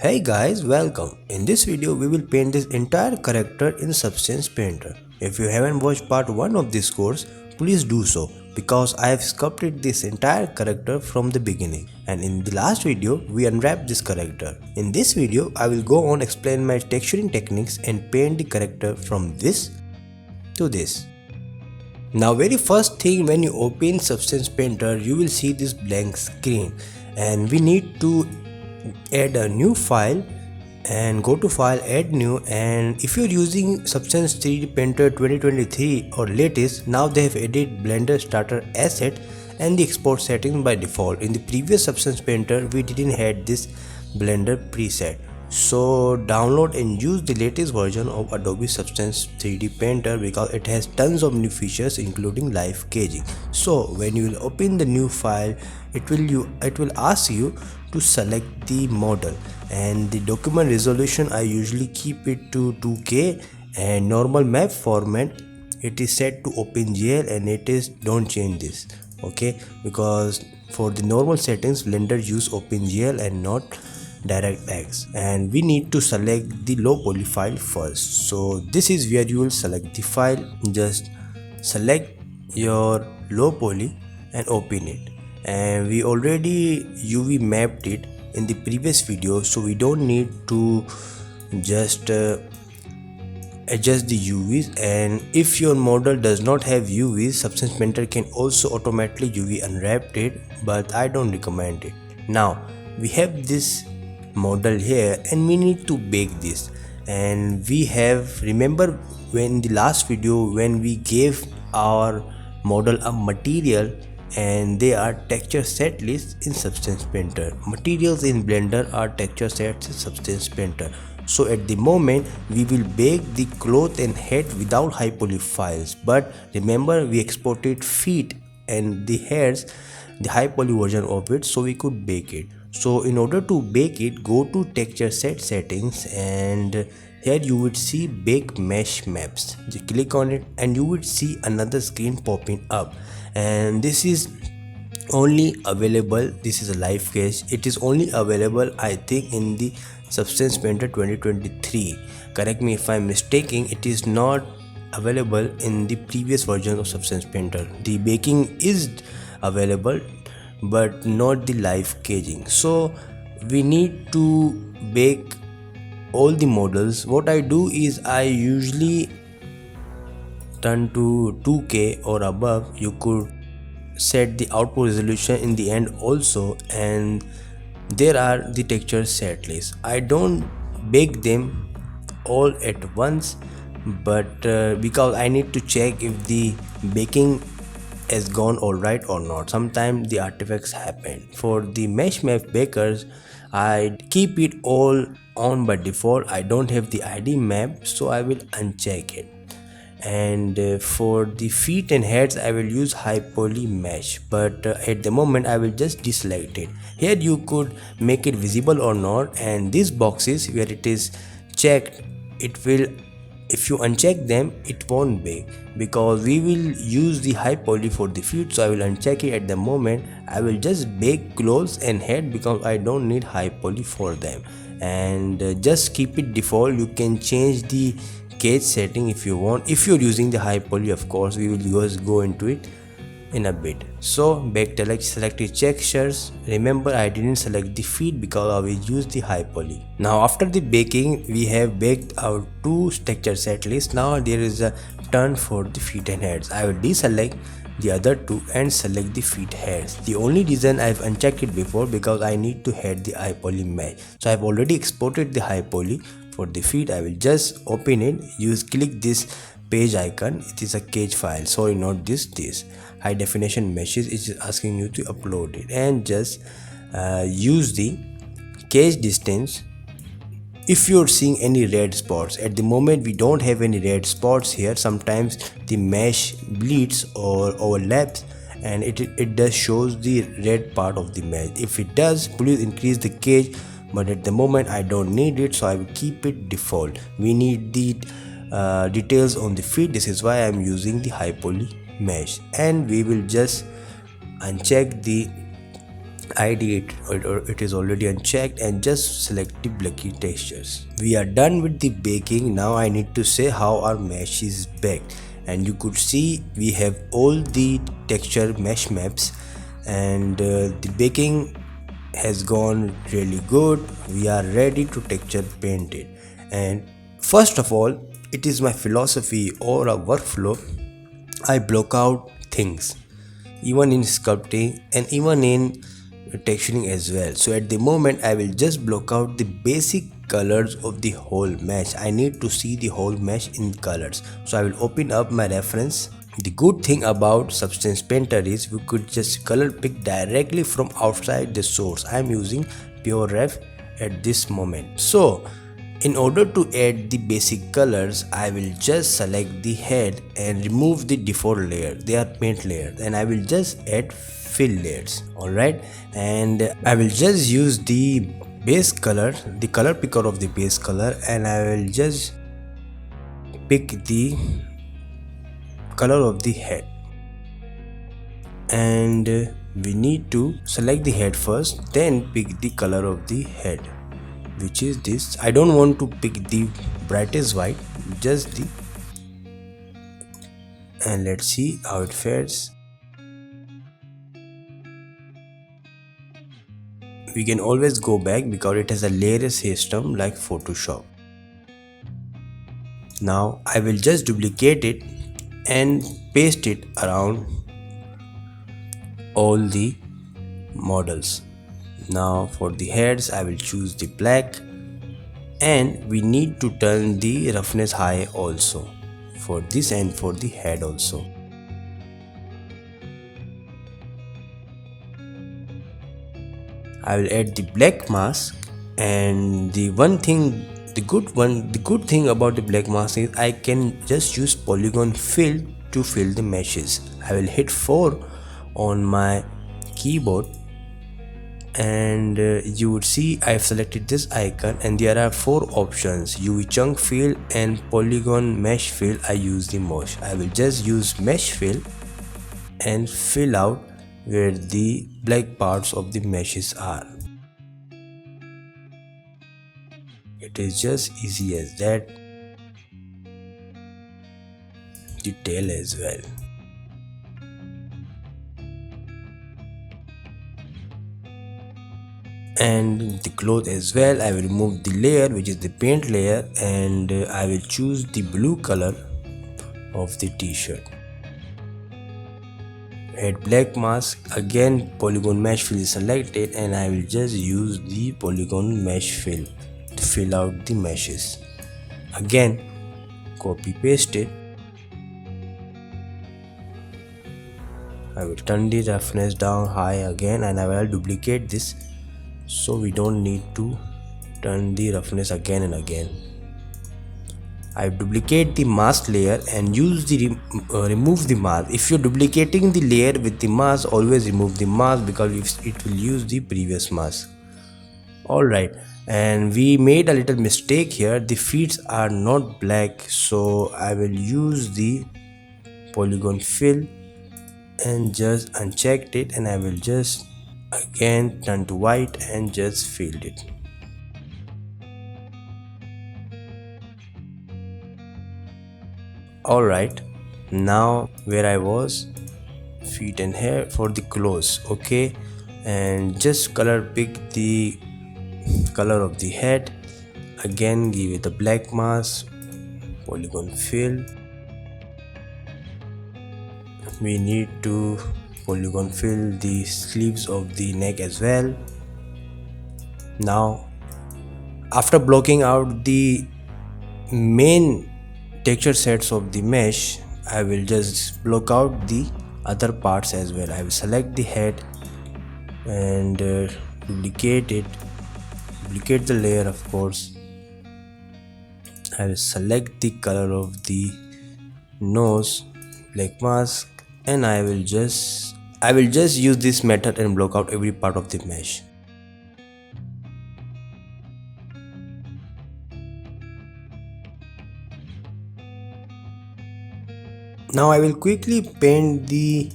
Hey guys, welcome. In this video, we will paint this entire character in Substance Painter. If you haven't watched part 1 of this course, please do so because I have sculpted this entire character from the beginning. And in the last video, we unwrapped this character. In this video, I will go on explain my texturing techniques and paint the character from this to this. Now very first thing, when you open Substance Painter, you will see this blank screen and we need to add a new file and go to file, add new. And if you're using Substance 3D Painter 2023 or latest, now they have added Blender starter asset and the export settings by default. In the previous Substance Painter we didn't have this Blender preset, so download and use the latest version of Adobe Substance 3D Painter because it has tons of new features including live caging. So when you will open the new file, it will ask you to select the model, and the document resolution I usually keep it to 2K, and normal map format it is set to OpenGL, and it is don't change this, okay, because for the normal settings Blender use OpenGL and not DirectX. And we need to select the low poly file first, so this is where you will select the file. Just select your low poly and open it, and we already UV mapped it in the previous video, so we don't need to just adjust the UVs. And if your model does not have UVs, Substance Painter can also automatically UV unwrap it, but I don't recommend it. Now we have this model here and we need to bake this. And we have, remember when the last video when we gave our model a material, and they are texture set lists in Substance Painter. Materials in Blender are texture sets in Substance Painter. So at the moment we will bake the cloth and head without high poly files, but remember we exported feet and the hairs, the high poly version of it, so we could bake it. So in order to bake it, go to texture set settings, and here you would see bake mesh maps. Just click on it and you would see another screen popping up, and this is only available, this is a live case, it is only available I think in the Substance Painter 2023. Correct me if I'm mistaken, it is not available in the previous version of Substance Painter. The baking is available but not the live caging. So we need to bake all the models. What I do is I usually turn to 2K or above. You could set the output resolution in the end also, and there are the texture set lists. I don't bake them all at once, but because I need to check if the baking has gone alright or not. Sometimes the artifacts happen. For the mesh map bakers, I keep it all on by default. I don't have the ID map, so I will uncheck it. And for the feet and heads I will use high poly mesh, but at the moment I will just deselect it. Here you could make it visible or not, and these boxes where it is checked, it will, if you uncheck them it won't bake because we will use the high poly for the feet. So I will uncheck it at the moment. I will just bake clothes and head because I don't need high poly for them, and just keep it default. You can change the cage setting if you want, if you're using the high poly, of course. We will just go into it in a bit. So bake selected textures. Remember I didn't select the feet because I will use the high poly. Now after the baking, we have baked our two texture set list. Now there is a turn for the feet and heads. I will deselect the other two and select the feet heads. The only reason I've unchecked it before because I need to add the high poly mesh. So I've already exported the high poly. For the feet I will just open it, click this page icon. It is a cage file, sorry, not this high definition meshes. It is asking you to upload it, and just use the cage distance. If you're seeing any red spots, at the moment we don't have any red spots here. Sometimes the mesh bleeds or overlaps and it does shows the red part of the mesh. If it does, please increase the cage, but at the moment I don't need it, so I will keep it default. We need the details on the feet. This is why I am using the high poly mesh, and we will just uncheck the ID it is already unchecked, and just select the blacky textures. We are done with the baking. Now I need to say how our mesh is baked, and you could see we have all the texture mesh maps, and the baking has gone really good. We are ready to texture paint it. And first of all, it is my philosophy or a workflow. I block out things even in sculpting and even in texturing as well. So at the moment I will just block out the basic colors of the whole mesh. I need to see the whole mesh in colors, so I will open up my reference. The good thing about Substance Painter is we could just color pick directly from outside the source. I am using Pure Ref at this moment. So in order to add the basic colors, I will just select the head and remove the default layer. They are paint layers, and I will just add fill layers. Alright, and I will just use the base color, the color picker of the base color, and I will just pick the color of the head. And we need to select the head first, then pick the color of the head, which is this. I don't want to pick the brightest white, just the, and let's see how it fares. We can always go back because it has a layer system like Photoshop. Now I will just duplicate it and paste it around all the models. Now for the heads I will choose the black, and we need to turn the roughness high also for this and for the head also. I will add the black mask, and the good thing about the black mask is I can just use polygon fill to fill the meshes. I will hit 4 on my keyboard, and you would see I've selected this icon, and there are 4 options: UV chunk fill and polygon mesh fill. I use the most. I will just use mesh fill and fill out where the black parts of the meshes are. It is just easy as that. The tail as well. And the cloth as well. I will remove the layer which is the paint layer, and I will choose the blue color of the t-shirt. Add black mask, again polygon mesh fill is selected, and I will just use the polygon mesh fill to fill out the meshes. Again copy paste it. I will turn the roughness down high again, and I will duplicate this so we don't need to turn the roughness again and again. I duplicate the mask layer and use the remove the mask. If you're duplicating the layer with the mask, always remove the mask because it will use the previous mask. Alright, and we made a little mistake here. The feet are not black, so I will use the polygon fill and just unchecked it, and I will just again turn to white and just fill it. Alright, now where I was, feet and hair for the clothes. Okay, and just color pick the color of the head. Again give it a black mask, polygon fill. We need to polygon fill the sleeves of the neck as well. Now after blocking out the main texture sets of the mesh, I will just block out the other parts as well. I will select the head and duplicate it, duplicate the layer of course. I will select the color of the nose, black mask, and I will just use this method and block out every part of the mesh. Now I will quickly paint the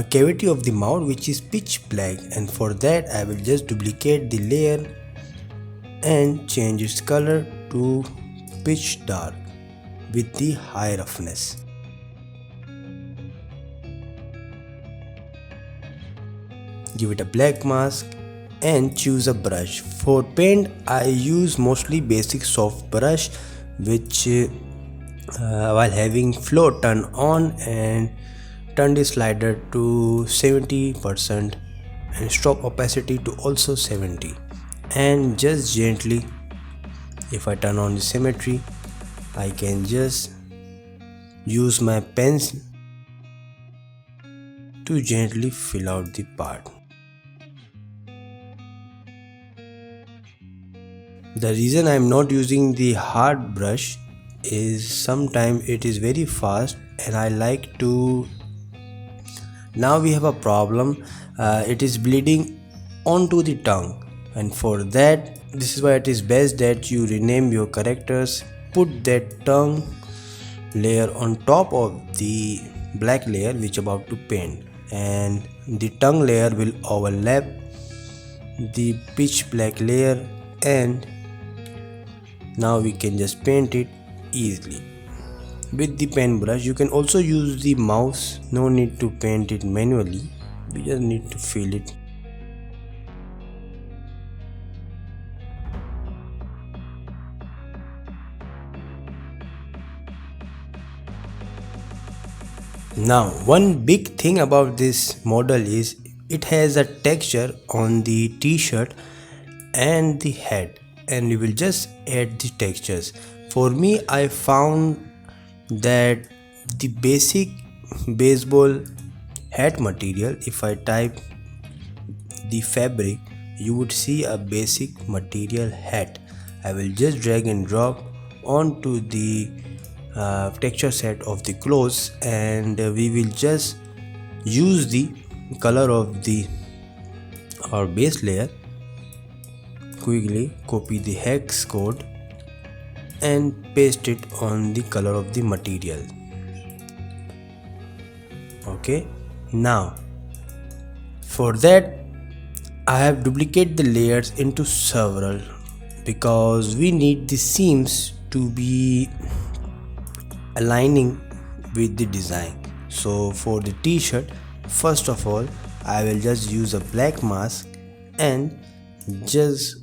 cavity of the mouth which is pitch black, and for that I will just duplicate the layer and change its color to pitch dark with the high roughness. Give it a black mask and choose a brush. For paint I use mostly basic soft brush which while having flow turn on and turn the slider to 70% and stroke opacity to also 70, and just gently, if I turn on the symmetry, I can just use my pens to gently fill out the part. The reason I am not using the hard brush is sometimes it is very fast and I like to. Now we have a problem, it is bleeding onto the tongue, and for that this is why it is best that you rename your characters, put that tongue layer on top of the black layer which about to paint, and the tongue layer will overlap the pitch black layer, and now we can just paint it easily with the pen brush. You can also use the mouse, no need to paint it manually, we just need to fill it. Now one big thing about this model is it has a texture on the t-shirt and the head, and we will just add the textures. For me I found that the basic baseball hat material, if I type the fabric you would see a basic material hat. I will just drag and drop onto the texture set of the clothes, and we will just use the color of the our base layer, quickly copy the hex code and paste it on the color of the material. Okay, now for that I have duplicated the layers into several because we need the seams to be aligning with the design. So for the t-shirt, first of all I will just use a black mask and just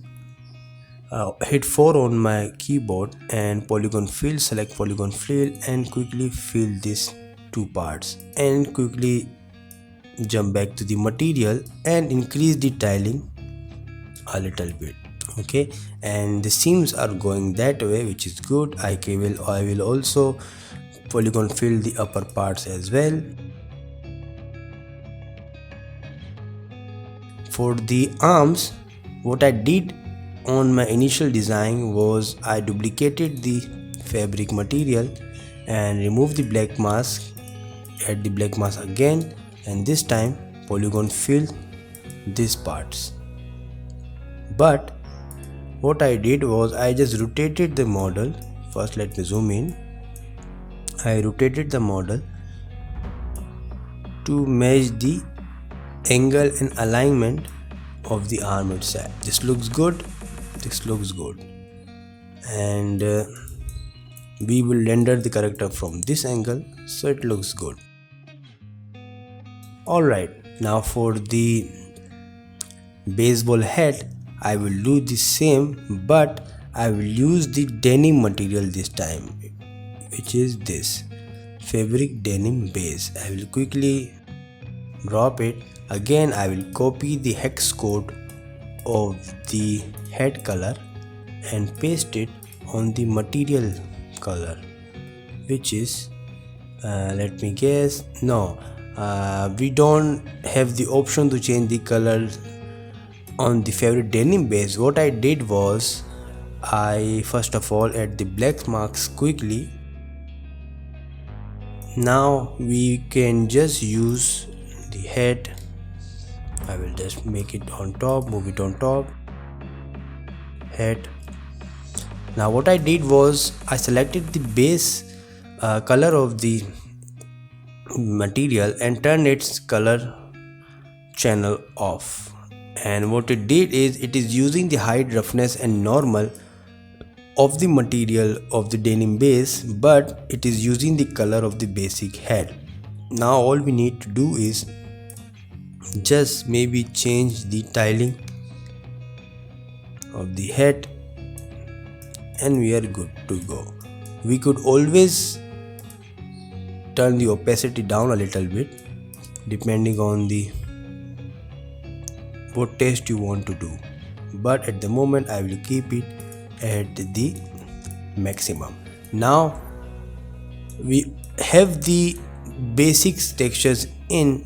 hit 4 on my keyboard and polygon fill, select polygon fill and quickly fill these two parts, and quickly jump back to the material and increase the tiling a little bit. Okay, and the seams are going that way, which is good. I will also polygon fill the upper parts as well. For the arms, what I did on my initial design was I duplicated the fabric material and removed the black mask, add the black mask again, and this time polygon fill these parts. But what I did was I just rotated the model. First let me zoom in. I rotated the model to match the angle and alignment of the arm itself. This looks good, this looks good, and we will render the character from this angle so it looks good. Alright, now for the baseball hat I will do the same, but I will use the denim material this time, which is this fabric denim base. I will quickly drop it. Again I will copy the hex code of the head color and paste it on the material color, which is let me guess, no, we don't have the option to change the color on the fabric denim base. What I did was I first of all add the black marks quickly. Now we can just use the head. I will just make it on top, move it on top, head. Now what I did was I selected the base color of the material and turn its color channel off. And what it did is it is using the height, roughness and normal of the material of the denim base, but it is using the color of the basic head. Now all we need to do is just maybe change the tiling of the head and we are good to go. We could always turn the opacity down a little bit depending on the what taste you want to do, but at the moment I will keep it at the maximum. Now we have the basics textures in.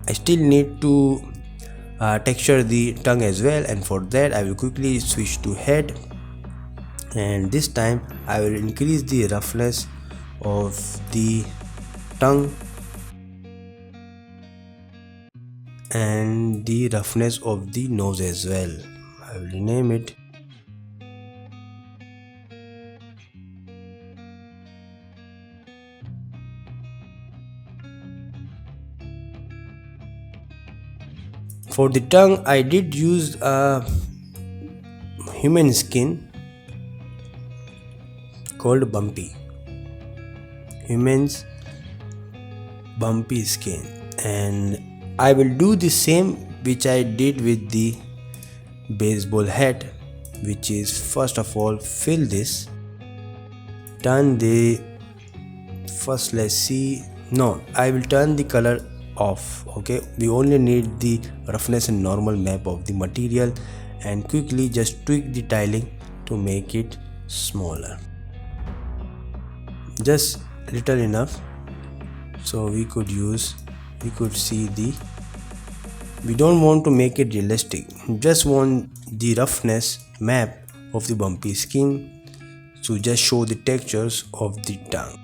I still need to texture the tongue as well, and for that I will quickly switch to head, and this time I will increase the roughness of the tongue and the roughness of the nose as well. I will rename it. For the tongue I did use a human skin called bumpy, human's bumpy skin, and I will do the same which I did with the baseball hat, which is first of all fill this, turn the first, let's see, no, I will turn the color off. Okay, we only need the roughness and normal map of the material, and quickly just tweak the tiling to make it smaller, just little enough so we could see the, we don't want to make it realistic, just want the roughness map of the bumpy skin to just show the textures of the tongue.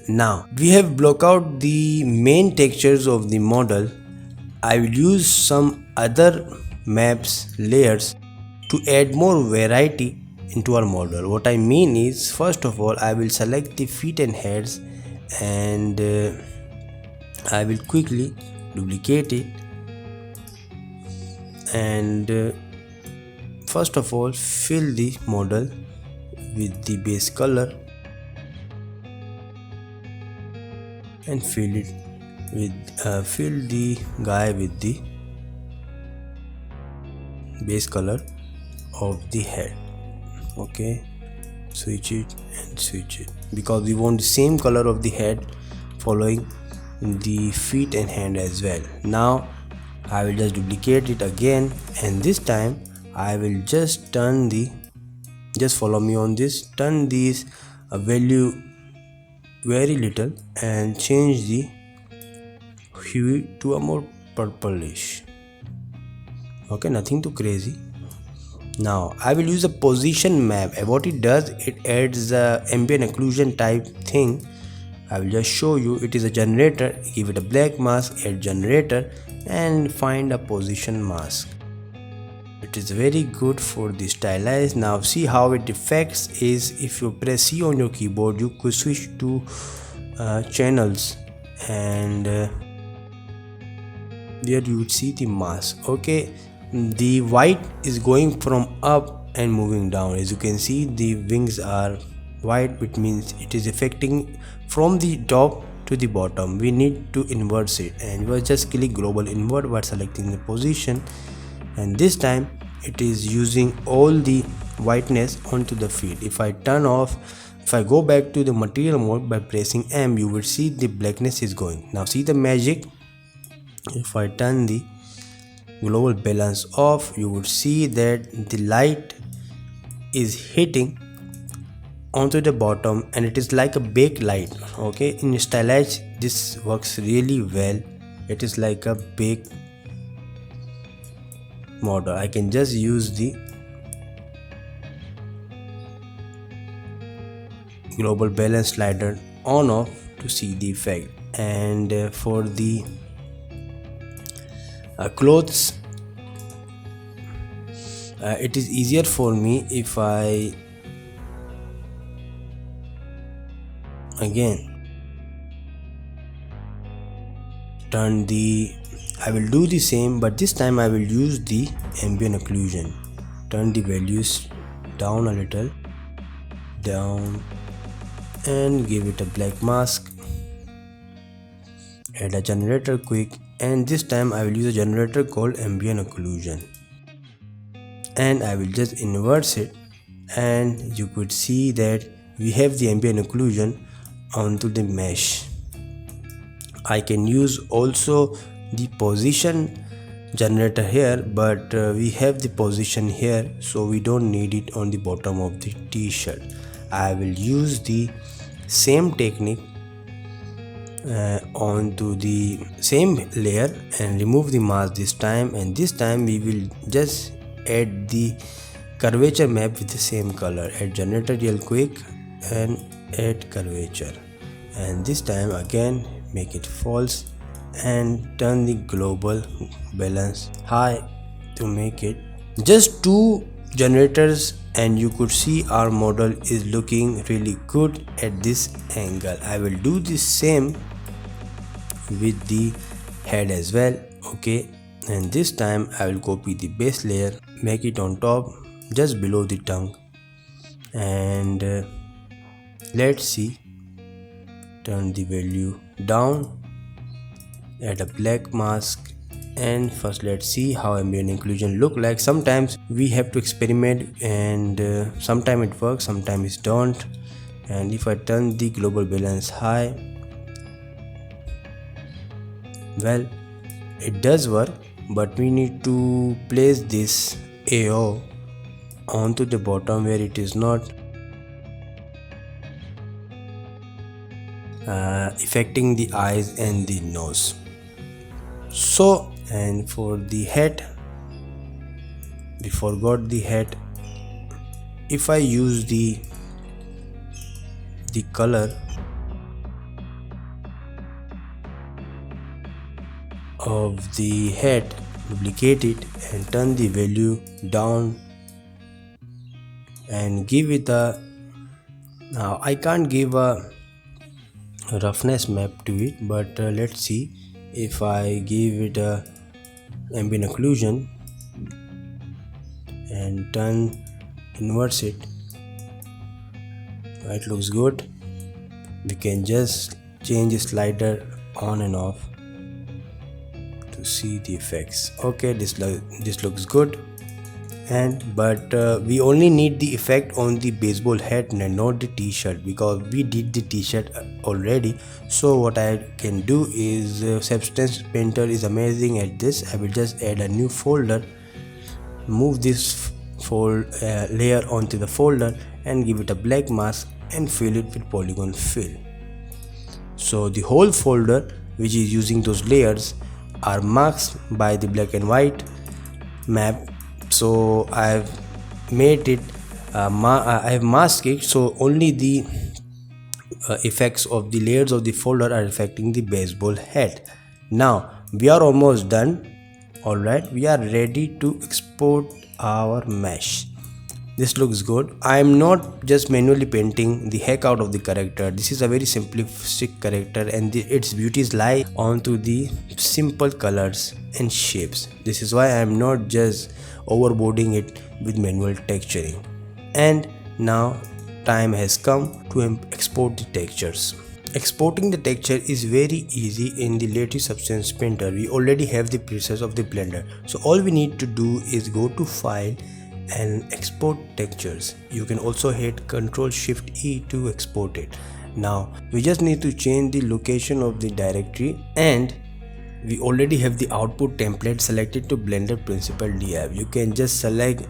Now we have blocked out the main textures of the model. I will use some other maps layers to add more variety into our model. What I mean is, first of all I will select the feet and heads, and I will quickly duplicate it, and first of all fill the model with the base color and fill it with fill the guy with the base color of the head. Okay, switch it and switch it because we want the same color of the head following the feet and hand as well. Now I will just duplicate it again, and this time I will just turn the, just follow me on this, turn these value very little and change the hue to a more purplish. Okay, nothing too crazy. Now I will use a position map, and what it does, it adds a ambient occlusion type thing. I will just show you. It is a generator. Give it a black mask, add generator, and find a position mask. It is very good for the stylized. Now see how it affects is, if you press C on your keyboard, you could switch to channels, and there you would see the mask. Okay, the white is going from up and moving down. As you can see, the wings are white, which means it is affecting from the top to the bottom. We need to invert it, and we will just click global invert while selecting the position, and this time it is using all the whiteness onto the feet. If I turn off, if I go back to the material mode by pressing M, you will see the blackness is going. Now see the magic. If I turn the global balance off, you would see that the light is hitting onto the bottom, and it is like a baked light. Okay, in Stylized this works really well. It is like a baked model. I can just use the global balance slider on off to see the effect. And for the clothes, it is easier for me if I again I will do the same, but this time I will use the ambient occlusion. Turn the values down a little, down, and give it a black mask. Add a generator quick, and this time I will use a generator called ambient occlusion, and I will just inverse it, and you could see that we have the ambient occlusion onto the mesh. I can use also the position generator here, but we have the position here, so we don't need it on the bottom of the t-shirt. I will use the same technique onto the same layer and remove the mask this time, and this time we will just add the curvature map with the same color. Add generator real quick and add curvature, and this time again make it false and turn the global balance high to make it just 2 generators, and you could see our model is looking really good at this angle. I will do the same with the head as well. Okay, and this time I will copy the base layer, make it on top just below the tongue, and let's see, turn the value down, add a black mask, and first let's see how ambient occlusion look like. Sometimes we have to experiment, and sometimes it works, sometimes it don't. And if I turn the global balance high, well, it does work, but we need to place this AO onto the bottom where it is not affecting the eyes and the nose. So, and for the head, we forgot the head. If I use the color of the head, duplicate it and turn the value down and give it a, now I can't give a roughness map to it, but let's see if I give it a ambient occlusion and turn inverse it. It looks good. We can just change the slider on and off to see the effects. Okay, this looks good, and but we only need the effect on the baseball hat and not the t-shirt, because we did the t-shirt already. So what I can do is Substance Painter is amazing at this. I will just add a new folder, move this layer onto the folder and give it a black mask and fill it with polygon fill. So the whole folder, which is using those layers, are masked by the black and white map. So I've made it I've masked it, so only the effects of the layers of the folder are affecting the baseball head. Now we are almost done. Alright, we are ready to export our mesh. This looks good. I am not just manually painting the heck out of the character. This is a very simplistic character, and its beauties lie onto the simple colors and shapes. This is why I am not just overboarding it with manual texturing. And now time has come to export the textures. Exporting the texture is very easy in the latest Substance Painter. We already have the presets of the Blender, so all we need to do is go to File and export textures. You can also hit Ctrl+Shift+E to export it. Now we just need to change the location of the directory, and we already have the output template selected to Blender Principal DAV. You can just select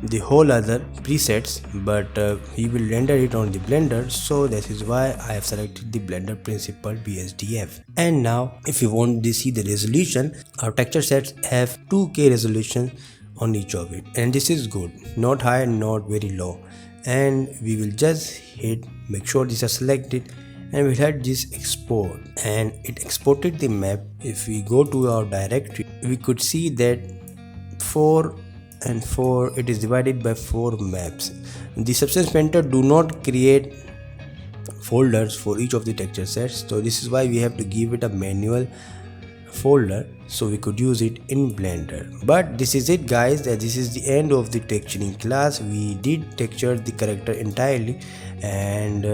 the whole other presets, but he will render it on the Blender, so this is why I have selected the Blender Principal BSDF. And now if you want to see the resolution, our texture sets have 2K resolution on each of it, and this is good, not high, not very low. And we will just hit, make sure these are selected, and we'll hit this export, and it exported the map. If we go to our directory, we could see that 4 and 4, it is divided by 4 maps. The Substance Painter do not create folders for each of the texture sets, so this is why we have to give it a manual folder so we could use it in Blender. But this is it guys, this is the end of the texturing class. We did texture the character entirely, and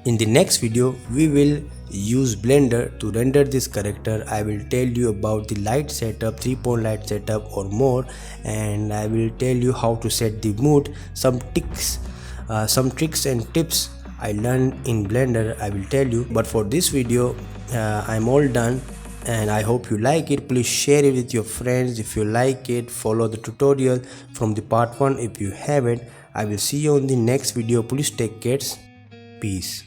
in the next video we will use Blender to render this character. I will tell you about the light setup, 3-point light setup or more, and I will tell you how to set the mood, some tricks and tips I learned in Blender I will tell you. But for this video I'm all done, and I hope you like it. Please share it with your friends if you like it. Follow the tutorial from the part 1 if you haven't. I will see you on the next video. Please take care. Peace.